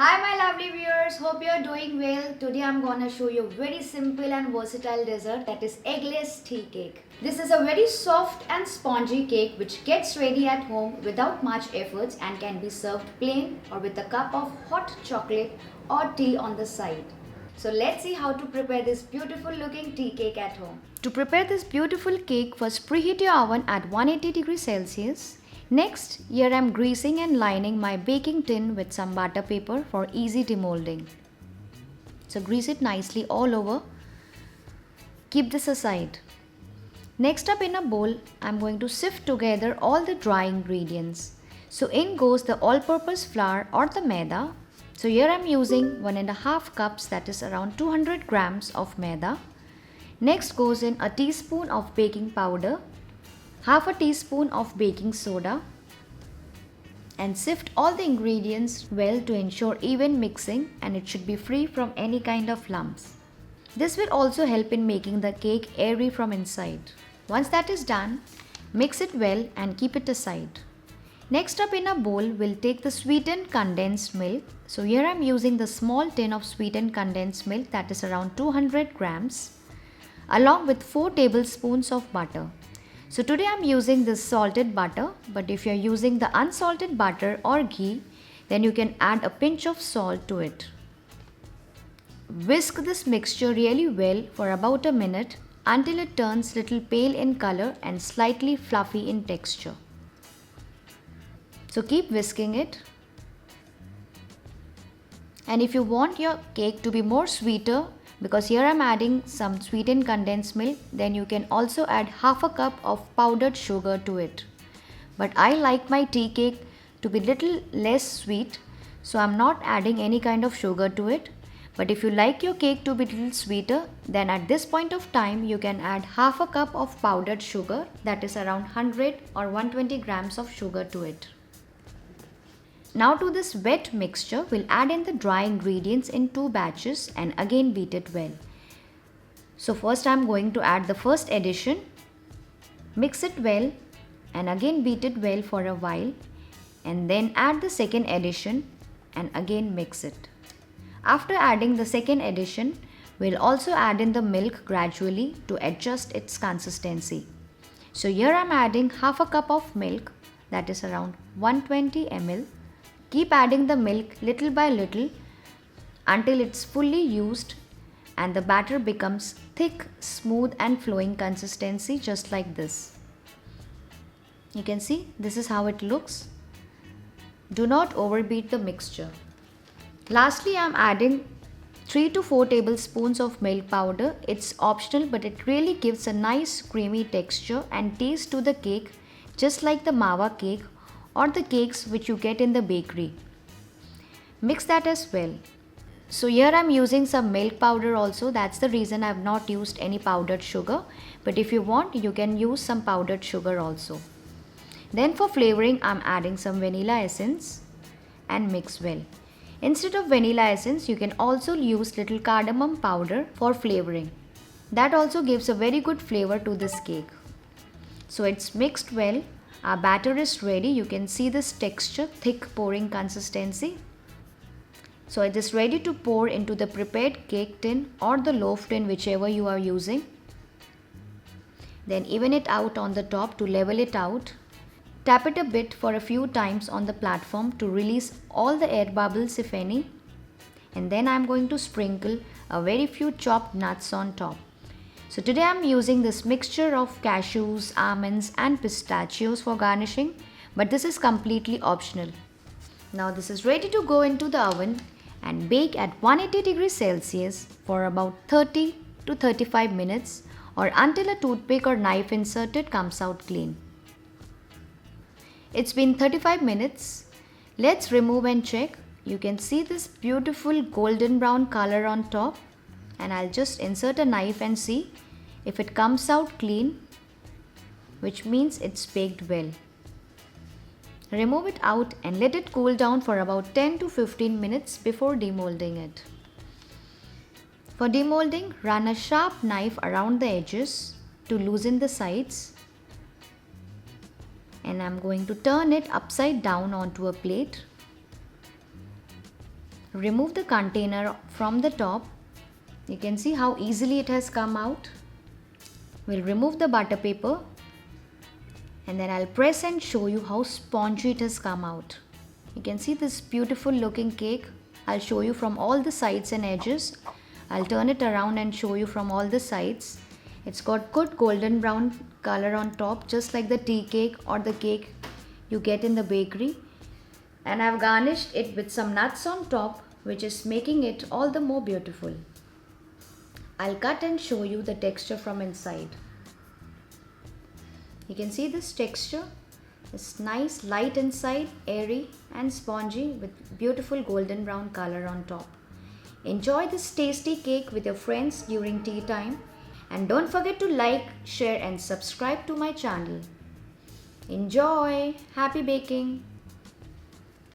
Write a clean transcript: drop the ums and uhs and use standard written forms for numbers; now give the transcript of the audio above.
Hi my lovely viewers, hope you are doing well. Today I'm gonna show you a very simple and versatile dessert, that is eggless tea cake. This is a very soft and spongy cake which gets ready at home without much efforts and can be served plain or with a cup of hot chocolate or tea on the side. So let's see how to prepare this beautiful looking tea cake at home. To prepare this beautiful cake, first preheat your oven at 180 degrees Celsius. Next, here I am greasing and lining my baking tin with some butter paper for easy demolding. So grease it nicely all over. Keep this aside. Next up, in a bowl, I am going to sift together all the dry ingredients. So in goes the all-purpose flour or the maida. So here I am using 1.5 cups, that is around 200 grams of maida. Next goes in a teaspoon of baking powder, half a teaspoon of baking soda, and sift all the ingredients well to ensure even mixing, and it should be free from any kind of lumps. This will also help in making the cake airy from inside. Once that is done, mix it well and keep it aside. Next up, in a bowl, we'll take the sweetened condensed milk. So here I'm using the small tin of sweetened condensed milk, that is around 200 grams, along with 4 tablespoons of butter. So today I'm using this salted butter, but if you're using the unsalted butter or ghee, then you can add a pinch of salt to it. Whisk this mixture really well for about a minute until it turns little pale in color and slightly fluffy in texture. So keep whisking it. And if you want your cake to be more sweeter, because here I am adding some sweetened condensed milk, then you can also add half a cup of powdered sugar to it. But I like my tea cake to be little less sweet, so I am not adding any kind of sugar to it. But if you like your cake to be little sweeter, then at this point of time you can add half a cup of powdered sugar, that is around 100 or 120 grams of sugar to it. Now to this wet mixture, we'll add in the dry ingredients in 2 batches and again beat it well. So first I'm going to add the first addition, mix it well and again beat it well for a while, and then add the second addition and again mix it. After adding the second addition, we'll also add in the milk gradually to adjust its consistency. So here I'm adding half a cup of milk, that is around 120 ml. Keep adding the milk little by little until it's fully used and the batter becomes thick, smooth and flowing consistency, just like this. You can see this is how it looks. Do not overbeat the mixture. Lastly, I am adding 3 to 4 tablespoons of milk powder. It's optional, but it really gives a nice creamy texture and taste to the cake, just like the mawa cake or the cakes which you get in the bakery. Mix that as well. So here I'm using some milk powder also. That's the reason I've not used any powdered sugar. But if you want, you can use some powdered sugar also. Then for flavoring, I'm adding some vanilla essence and mix well. Instead of vanilla essence, you can also use little cardamom powder for flavoring. That also gives a very good flavor to this cake. So it's mixed well. Our batter is ready. You can see this texture, thick pouring consistency. So it is ready to pour into the prepared cake tin or the loaf tin, whichever you are using. Then even it out on the top to level it out. Tap it a bit for a few times on the platform to release all the air bubbles, if any. And then I am going to sprinkle a very few chopped nuts on top. So today I am using this mixture of cashews, almonds and pistachios for garnishing, but this is completely optional. Now this is ready to go into the oven and bake at 180 degrees Celsius for about 30 to 35 minutes, or until a toothpick or knife inserted comes out clean. It's been 35 minutes. Let's remove and check. You can see this beautiful golden brown color on top. And I'll just insert a knife and see if it comes out clean, which means it's baked well. Remove it out and let it cool down for about 10 to 15 minutes before demolding it. For demolding, run a sharp knife around the edges to loosen the sides. And I'm going to turn it upside down onto a plate. Remove the container from the top. You can see how easily it has come out. We'll remove the butter paper and then I'll press and show you how spongy it has come out. You can see this beautiful looking cake. I'll show you from all the sides and edges. I'll turn it around and show you from all the sides. It's got good golden brown color on top, just like the tea cake or the cake you get in the bakery. And I've garnished it with some nuts on top, which is making it all the more beautiful. I'll cut and show you the texture from inside. You can see this texture. It's nice, light inside, airy and spongy with beautiful golden brown color on top. Enjoy this tasty cake with your friends during tea time. And don't forget to like, share and subscribe to my channel. Enjoy! Happy baking!